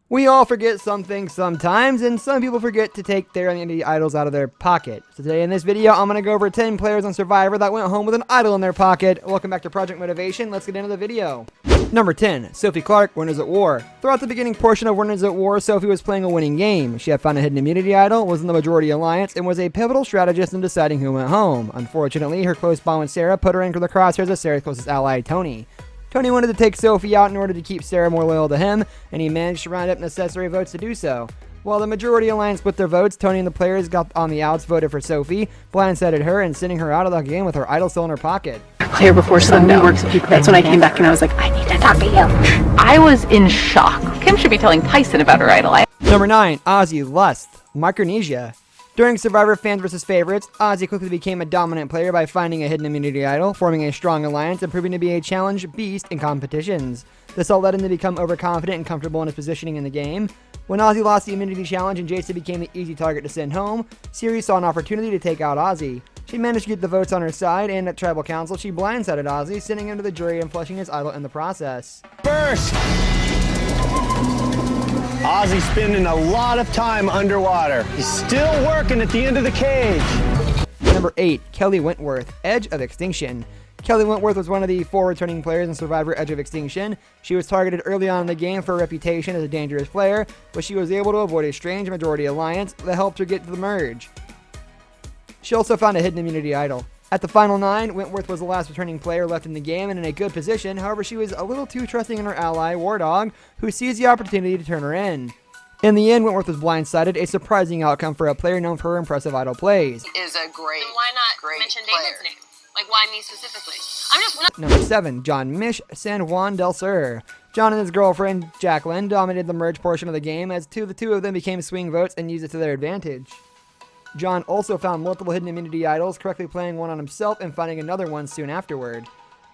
We all forget something sometimes, and some people forget to take their identity idols out of their pocket. So today in this video, I'm going to go over 10 players on Survivor that went home with an idol in their pocket. Welcome back to Project Motivation. Let's get into the video. Number 10, Sophie Clark, Winners at War. Throughout the beginning portion of Winners at War, Sophie was playing a winning game. She had found a hidden immunity idol, was in the majority alliance, and was a pivotal strategist in deciding who went home. Unfortunately, her close bond with Sarah put her into the crosshairs of Sarah's closest ally, Tony. Tony wanted to take Sophie out in order to keep Sarah more loyal to him, and he managed to round up necessary votes to do so. While the majority alliance split their votes, Tony and the players got on the outs voted for Sophie, blindsided her, and sending her out of the game with her idol still in her pocket. Clear before sundown. That's when I came back and I was like, I need to talk to you. I was in shock. Kim should be telling Tyson about her idol. Number 9, Ozzy Lust, Micronesia. During Survivor Fans vs. Favorites, Ozzy quickly became a dominant player by finding a hidden immunity idol, forming a strong alliance, and proving to be a challenge beast in competitions. This all led him to become overconfident and comfortable in his positioning in the game. When Ozzy lost the immunity challenge and Jason became the easy target to send home, Siri saw an opportunity to take out Ozzy. She managed to get the votes on her side, and at Tribal Council, she blindsided Ozzy, sending him to the jury and flushing his idol in the process. First, Ozzy's spending a lot of time underwater. He's still working at the end of the cage. Number 8, Kelly Wentworth, Edge of Extinction. Kelly Wentworth was one of the 4 returning players in Survivor Edge of Extinction. She was targeted early on in the game for her reputation as a dangerous player, but she was able to avoid a strange majority alliance that helped her get to the merge. She also found a hidden immunity idol. At the final 9, Wentworth was the last returning player left in the game and in a good position. However, she was a little too trusting in her ally, War Dog, who seized the opportunity to turn her in. In the end, Wentworth was blindsided, a surprising outcome for a player known for her impressive idol plays. Is a great, then why not mention David's name? Like, why me specifically? I'm just... Number 7, John Mish, San Juan del Sur. John and his girlfriend, Jacqueline, dominated the merge portion of the game as the two of them became swing votes and used it to their advantage. John also found multiple hidden immunity idols, correctly playing one on himself and finding another one soon afterward.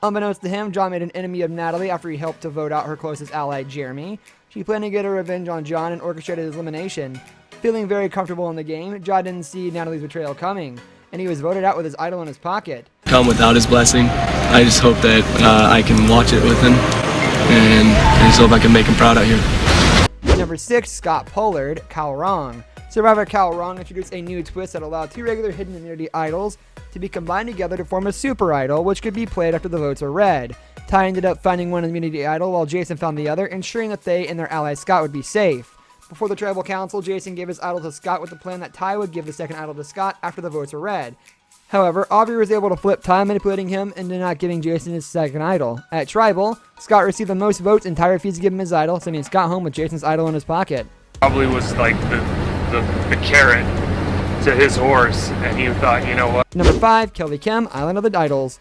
Unbeknownst to him, John made an enemy of Natalie after he helped to vote out her closest ally, Jeremy. She planned to get her revenge on John and orchestrated his elimination. Feeling very comfortable in the game, John didn't see Natalie's betrayal coming, and he was voted out with his idol in his pocket. Come without his blessing. I just hope that I can watch it with him, and I just hope I can make him proud out here. Number 6, Scott Pollard, Khal Rong. Survivor Khal Rong introduced a new twist that allowed 2 regular hidden immunity idols to be combined together to form a super idol, which could be played after the votes are read. Ty ended up finding one immunity idol while Jason found the other, ensuring that they and their ally Scott would be safe. Before the Tribal Council, Jason gave his idol to Scott with the plan that Ty would give the second idol to Scott after the votes were read. However, Aubrey was able to flip Ty, manipulating him into not giving Jason his second idol. At Tribal, Scott received the most votes and Ty refused to give him his idol, sending Scott home with Jason's idol in his pocket. Probably was like the carrot to his horse, and he thought, you know what? Number 5, Kelly Kim, Island of the Idols.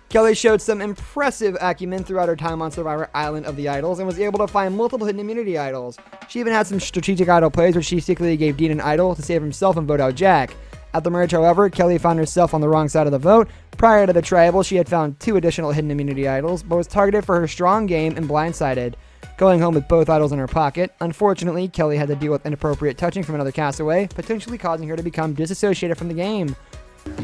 Kelly showed some impressive acumen throughout her time on Survivor Island of the Idols and was able to find multiple hidden immunity idols. She even had some strategic idol plays where she secretly gave Dean an idol to save himself and vote out Jack. At the merge, however, Kelly found herself on the wrong side of the vote. Prior to the Tribal, she had found 2 additional hidden immunity idols, but was targeted for her strong game and blindsided. Going home with both idols in her pocket, unfortunately, Kelly had to deal with inappropriate touching from another castaway, potentially causing her to become disassociated from the game.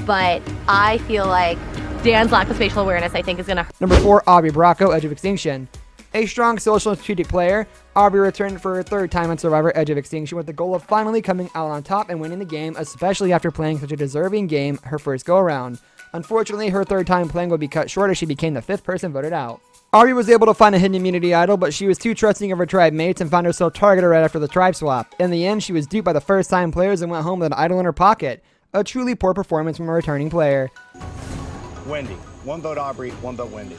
But I feel like Dan's lack of spatial awareness, I think, is going to... Number 4, Aubrey Bracco, Edge of Extinction. A strong social and strategic player, Aubrey returned for her 3rd time on Survivor Edge of Extinction with the goal of finally coming out on top and winning the game, especially after playing such a deserving game her first go-around. Unfortunately, her 3rd time playing would be cut short as she became the 5th person voted out. Aubrey was able to find a hidden immunity idol, but she was too trusting of her tribe mates and found herself targeted right after the tribe swap. In the end, she was duped by the first-time players and went home with an idol in her pocket. A truly poor performance from a returning player. Wendy. 1 vote Aubrey, 1 vote Wendy.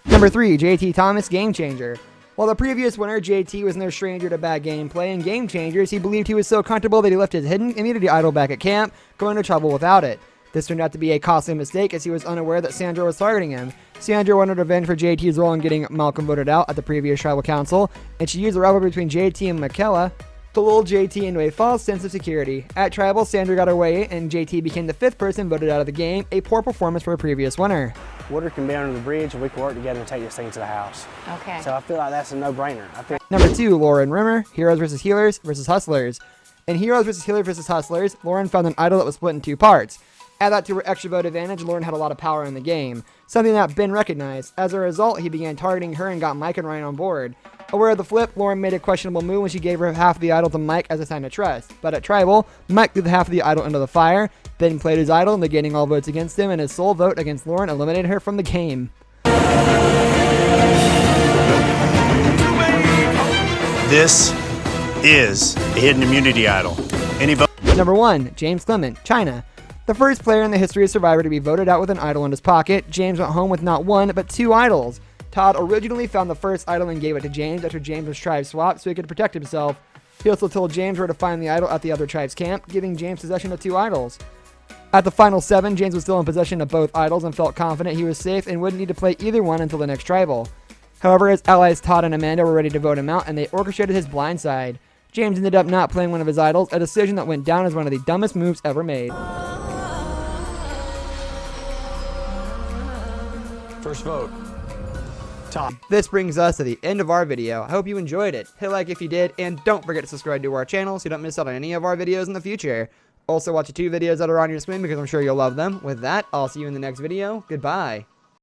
Number 3, JT Thomas, Game Changer. While the previous winner, JT, was no stranger to bad gameplay and Game Changers, he believed he was so comfortable that he left his hidden immunity idol back at camp, going to trouble without it. This turned out to be a costly mistake as he was unaware that Sandra was targeting him. Sandra wanted revenge for JT's role in getting Malcolm voted out at the previous Tribal Council, and she used the rivalry between JT and Michaela to lull JT into a false sense of security. At Tribal, Sandra got her way, and JT became the 5th person voted out of the game, a poor performance for a previous winner. Water can be under the bridge, and we can work together and take this thing to the house. Okay. So I feel like that's a no-brainer. Number 2, Lauren Rimmer, Heroes vs. Healers vs. Hustlers. In Heroes vs. Healers vs. Hustlers, Lauren found an idol that was split in 2 parts. Add that to her extra vote advantage, Lauren had a lot of power in the game, something that Ben recognized. As a result, he began targeting her and got Mike and Ryan on board. Aware of the flip, Lauren made a questionable move when she gave her half of the idol to Mike as a sign of trust. But at Tribal, Mike threw the half of the idol into the fire. Ben played his idol, negating all votes against him, and his sole vote against Lauren eliminated her from the game. This is a hidden immunity idol. Any vote? Number 1, James Clement, China. The first player in the history of Survivor to be voted out with an idol in his pocket, James went home with not one, but 2 idols. Todd originally found the first idol and gave it to James after James was tribe swapped so he could protect himself. He also told James where to find the idol at the other tribe's camp, giving James possession of 2 idols. At the final 7, James was still in possession of both idols and felt confident he was safe and wouldn't need to play either one until the next tribal. However, his allies Todd and Amanda were ready to vote him out, and they orchestrated his blindside. James ended up not playing one of his idols, a decision that went down as one of the dumbest moves ever made. First vote. Todd. This brings us to the end of our video. I hope you enjoyed it. Hit like if you did, and don't forget to subscribe to our channel so you don't miss out on any of our videos in the future. Also watch the 2 videos that are on your screen because I'm sure you'll love them. With that, I'll see you in the next video. Goodbye.